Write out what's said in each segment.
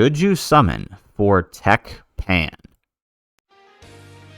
should you summon for TEQ Pan?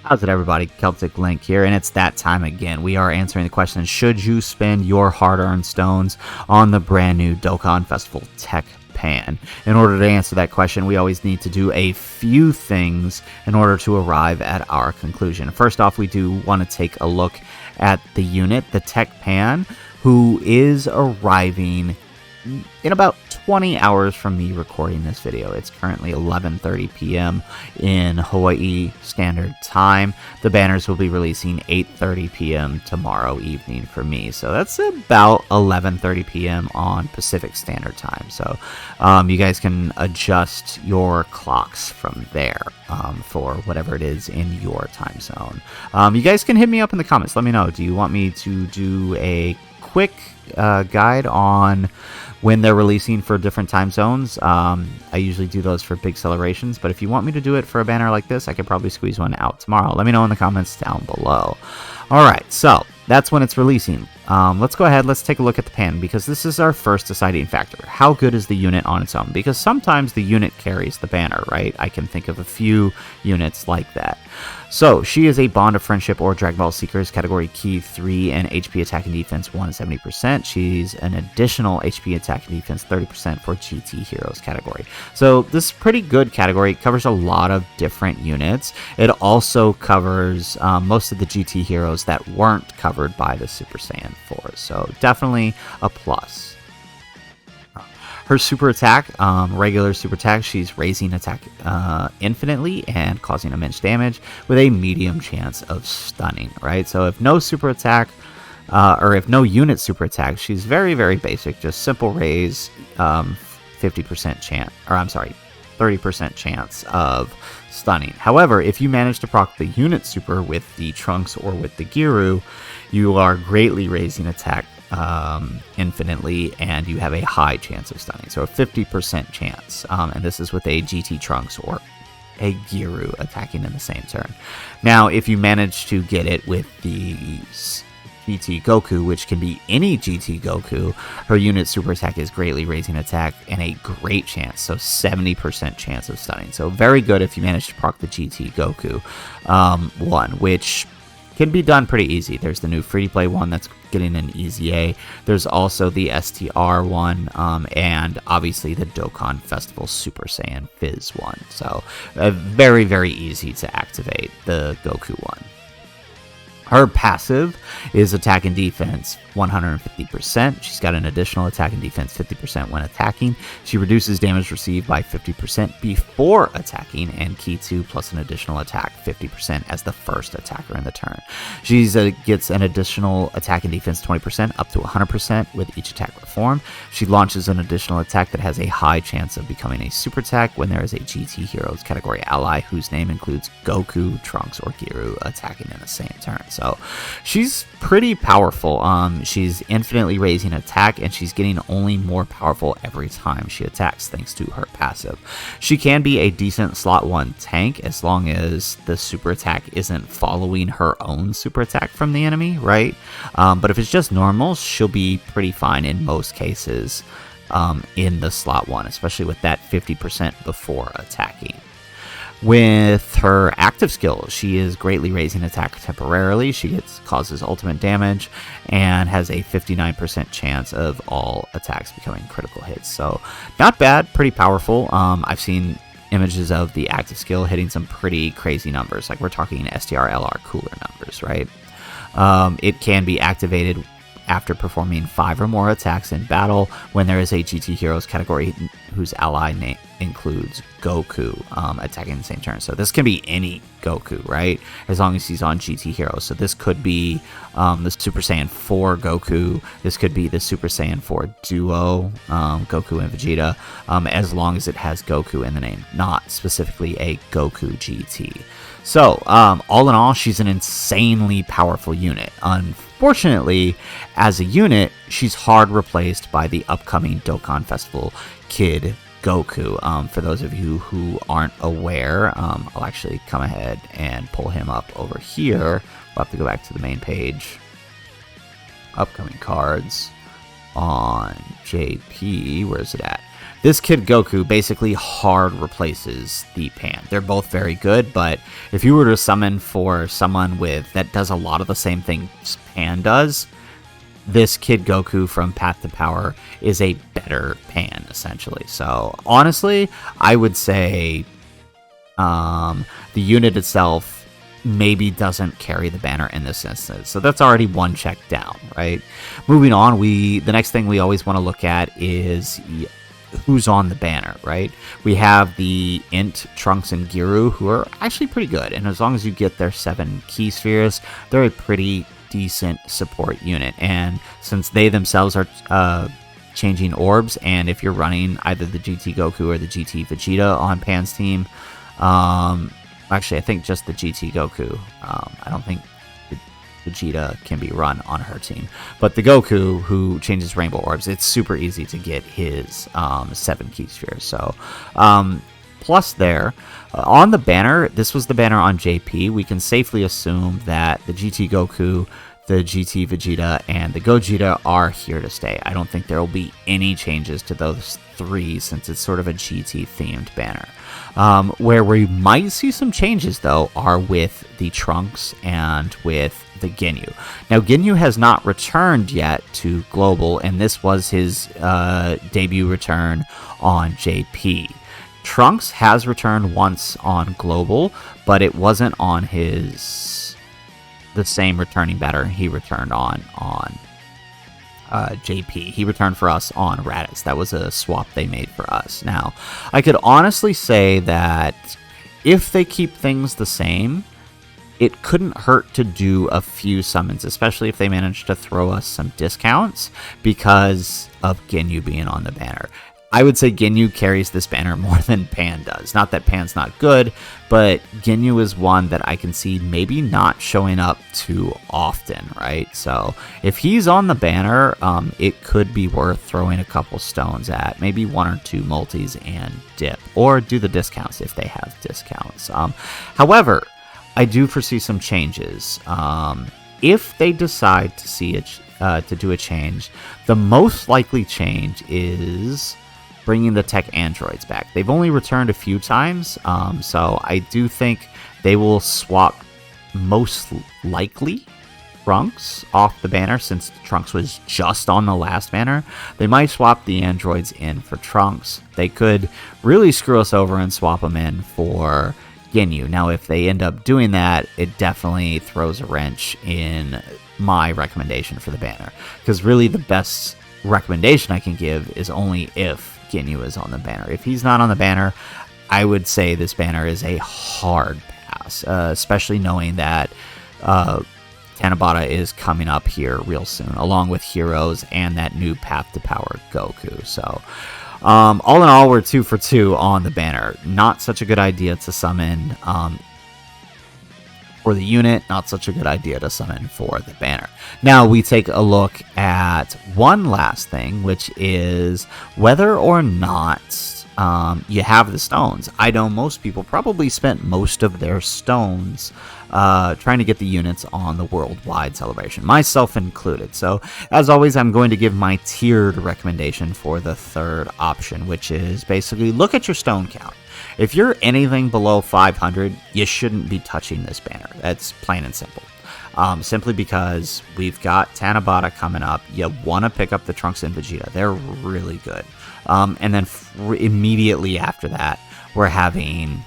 How's it, everybody? Celtic Link here, and it's that time again. We are answering the question, should you spend your hard-earned stones on the brand new Dokkan Festival TEQ Pan? In order to answer that question, we always need to do a few things in order to arrive at our conclusion. First off, we do want to take a look at the unit, the TEQ Pan, who is arriving in about 20 hours from me recording this video. It's currently 11:30 p.m. in Hawaii Standard Time. The banners will be releasing 8:30 p.m. tomorrow evening for me. So that's about 11:30 p.m. on Pacific Standard Time. So you guys can adjust your clocks from there for whatever it is in your time zone. You guys can hit me up in the comments. Let me know. Do you want me to do a quick guide on when they're releasing for different time zones? I usually do those for big celebrations, but if you want me to do it for a banner like this, I could probably squeeze one out tomorrow. Let me know in the comments down below. Alright, so that's when it's releasing. Let's go ahead, let's take a look at the pan, because this is our first deciding factor. How good is the unit on its own? Because sometimes the unit carries the banner, right? I can think of a few units like that. So, she is a Bond of Friendship or Dragon Ball Seekers category key 3 and HP attack and defense 1 70%. She's an additional HP attack and defense 30% for GT Heroes category. So, this is a pretty good category. It covers a lot of different units. It also covers most of the GT Heroes that weren't covered by the Super Saiyan 4. So, definitely a plus. Her super attack, regular super attack, she's raising attack infinitely and causing immense damage with a medium chance of stunning, right? So if no super attack, or if no unit super attack, she's very, very basic, just simple raise, 50% chance, or I'm sorry, 30% chance of stunning. However, if you manage to proc the unit super with the Trunks or with the Giru, you are greatly raising attack infinitely, and you have a high chance of stunning. So a 50% chance, and this is with a GT Trunks or a Giru attacking in the same turn. Now, if you manage to get it with the GT Goku, which can be any GT Goku, her unit super attack is greatly raising attack and a great chance, so 70% chance of stunning. So very good if you manage to proc the GT Goku one, which can be done pretty easy. There's the new free-to-play one that's getting an easy A. There's also the STR one, and obviously the Dokkan Festival Super Saiyan Fizz one. So very, very easy to activate the Goku one. Her passive is attack and defense 150%. She's got an additional attack and defense 50% when attacking. She reduces damage received by 50% before attacking, and key 2 plus an additional attack 50% as the first attacker in the turn. She gets an additional attack and defense 20% up to 100% with each attack performed. She launches an additional attack that has a high chance of becoming a super attack when there is a GT Heroes category ally whose name includes Goku, Trunks, or Giru attacking in the same turn. So she's pretty powerful. She's infinitely raising attack, and she's getting only more powerful every time she attacks thanks to her passive. She can be a decent slot 1 tank as long as the super attack isn't following her own super attack from the enemy, right? But if it's just normal, she'll be pretty fine in most cases in the slot 1, especially with that 50% before attacking. With her active skill, she is greatly raising attack temporarily. She causes ultimate damage and has a 59% chance of all attacks becoming critical hits. So not bad, pretty powerful. I've seen images of the active skill hitting some pretty crazy numbers. Like we're talking STR LR cooler numbers, right? It can be activated after performing 5 or more attacks in battle when there is a GT Heroes category whose ally name includes Goku attacking the same turn. So this can be any Goku, right? As long as he's on GT Heroes. So this could be the Super Saiyan 4 Goku. This could be the Super Saiyan 4 duo, Goku and Vegeta, as long as it has Goku in the name, not specifically a Goku GT. So, all in all, she's an insanely powerful unit. Unfortunately, as a unit, she's hard replaced by the upcoming Dokkan Festival Kid Goku. For those of you who aren't aware, I'll actually come ahead and pull him up over here. We'll have to go back to the main page. Upcoming cards on JP. Where is it at? This Kid Goku basically hard replaces the Pan. They're both very good, but if you were to summon for someone that does a lot of the same things Pan does, this Kid Goku from Path to Power is a better Pan, essentially. So, honestly, I would say the unit itself maybe doesn't carry the banner in this instance. So that's already one check down, right? Moving on, the next thing we always want to look at is who's on the banner, right? We have the Int, Trunks, and Giru, who are actually pretty good. And as long as you get their 7 key spheres, they're a pretty decent support unit. And since they themselves are changing orbs, and if you're running either the GT Goku or the GT Vegeta on Pan's team, actually, I think just the GT Goku. I don't think Vegeta can be run on her team. But the Goku, who changes Rainbow Orbs, it's super easy to get his 7 key spheres. So, plus there, on the banner, this was the banner on JP, we can safely assume that the GT Goku, the GT Vegeta, and the Gogeta are here to stay. I don't think there will be any changes to those 3 since it's sort of a GT-themed banner. Where we might see some changes, though, are with the Trunks and with the Ginyu. Now, Ginyu has not returned yet to Global, and this was his debut return on JP. Trunks has returned once on Global, but it wasn't on the same returning banner he returned on JP. He returned for us on Raditz. That was a swap they made for us. Now, I could honestly say that if they keep things the same, it couldn't hurt to do a few summons, especially if they manage to throw us some discounts because of Ginyu being on the banner. I would say Ginyu carries this banner more than Pan does. Not that Pan's not good, but Ginyu is one that I can see maybe not showing up too often, right? So if he's on the banner, it could be worth throwing a couple stones at, maybe 1 or 2 multis and dip, or do the discounts if they have discounts. However, I do foresee some changes. If they decide to do a change, the most likely change is bringing the TEQ androids back. They've only returned a few times, so I do think they will swap most likely Trunks off the banner, since Trunks was just on the last banner. They might swap the androids in for Trunks. They could really screw us over and swap them in for Ginyu. Now, if they end up doing that, it definitely throws a wrench in my recommendation for the banner, because really the best recommendation I can give is only if Ginyu is on the banner. If he's not on the banner, I would say this banner is a hard pass, especially knowing that Tanabata is coming up here real soon, along with Heroes and that new Path to Power Goku. So, all in all, we're 2 for 2 on the banner. Not such a good idea to summon for the unit, not such a good idea to summon for the banner. Now we take a look at one last thing, which is whether or not you have the stones. I know most people probably spent most of their stones trying to get the units on the worldwide celebration, myself included. So as always, I'm going to give my tiered recommendation for the third option, which is basically look at your stone count. If you're anything below 500, you shouldn't be touching this banner. That's plain and simple. Simply because we've got Tanabata coming up. You want to pick up the Trunks and Vegeta. They're really good. And then immediately after that, we're having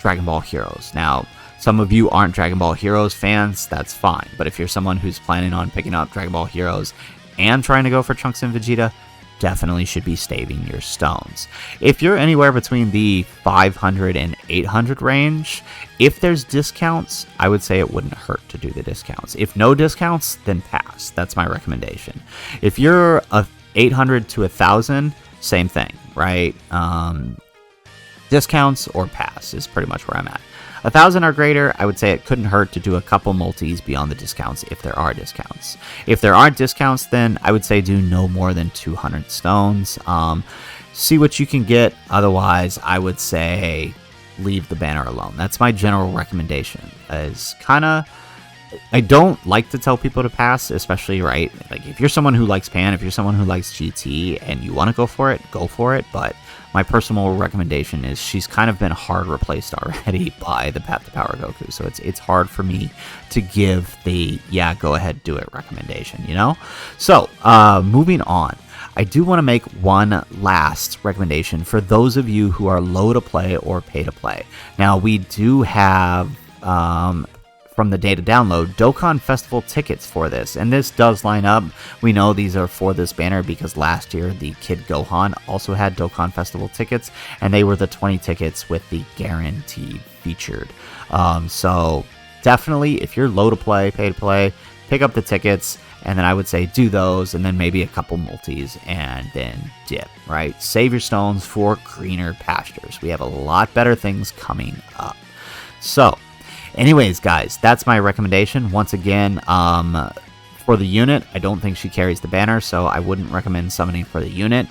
Dragon Ball Heroes. Now, some of you aren't Dragon Ball Heroes fans, that's fine. But if you're someone who's planning on picking up Dragon Ball Heroes and trying to go for Trunks and Vegeta, definitely should be saving your stones. If you're anywhere between the 500 and 800 range, if there's discounts, I would say it wouldn't hurt to do the discounts. If no discounts, then pass. That's my recommendation. If you're a 800 to 1,000, same thing, right? Discounts or pass is pretty much where I'm at. 1,000 or greater, I would say it couldn't hurt to do a couple multis beyond the discounts if there are discounts. If there aren't discounts, then I would say do no more than 200 stones. See what you can get. Otherwise, I would say leave the banner alone. That's my general recommendation. Is kind of I don't like to tell people to pass, especially, right? Like, if you're someone who likes Pan, if you're someone who likes GT and you want to go for it, go for it. But my personal recommendation is she's kind of been hard replaced already by the Path to Power Goku. So it's hard for me to give the, yeah, go ahead, do it recommendation, you know? So, moving on. I do want to make one last recommendation for those of you who are low to play or pay to play. Now, we do have, from the data download, Dokkan Festival tickets for this, and this does line up. We know these are for this banner because last year the Kid Gohan also had Dokkan Festival tickets, and they were the 20 tickets with the guaranteed featured. So definitely, if you're low to play, pay to play, pick up the tickets, and then I would say do those, and then maybe a couple multis, and then dip, right? Save your stones for greener pastures. We have a lot better things coming up. So, anyways, guys, that's my recommendation. Once again, for the unit, I don't think she carries the banner, so I wouldn't recommend summoning for the unit.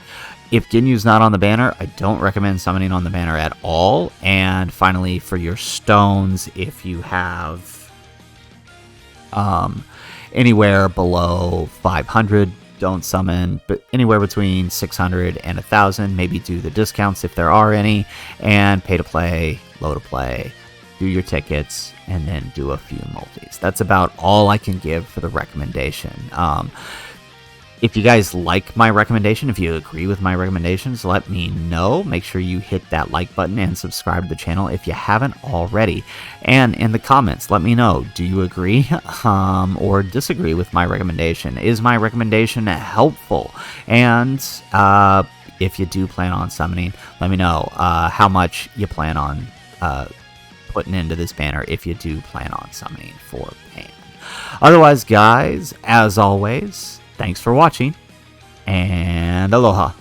If Ginyu's not on the banner, I don't recommend summoning on the banner at all. And finally, for your stones, if you have anywhere below 500, don't summon, but anywhere between 600 and 1,000, maybe do the discounts if there are any, and pay to play, low to play, do your tickets, and then do a few multis. That's about all I can give for the recommendation. If you guys like my recommendation, if you agree with my recommendations, let me know. Make sure you hit that like button and subscribe to the channel if you haven't already. And in the comments, let me know, do you agree or disagree with my recommendation? Is my recommendation helpful? And if you do plan on summoning, let me know how much you plan on putting into this banner if you do plan on summoning for Pan. Otherwise, guys, as always, thanks for watching, and aloha.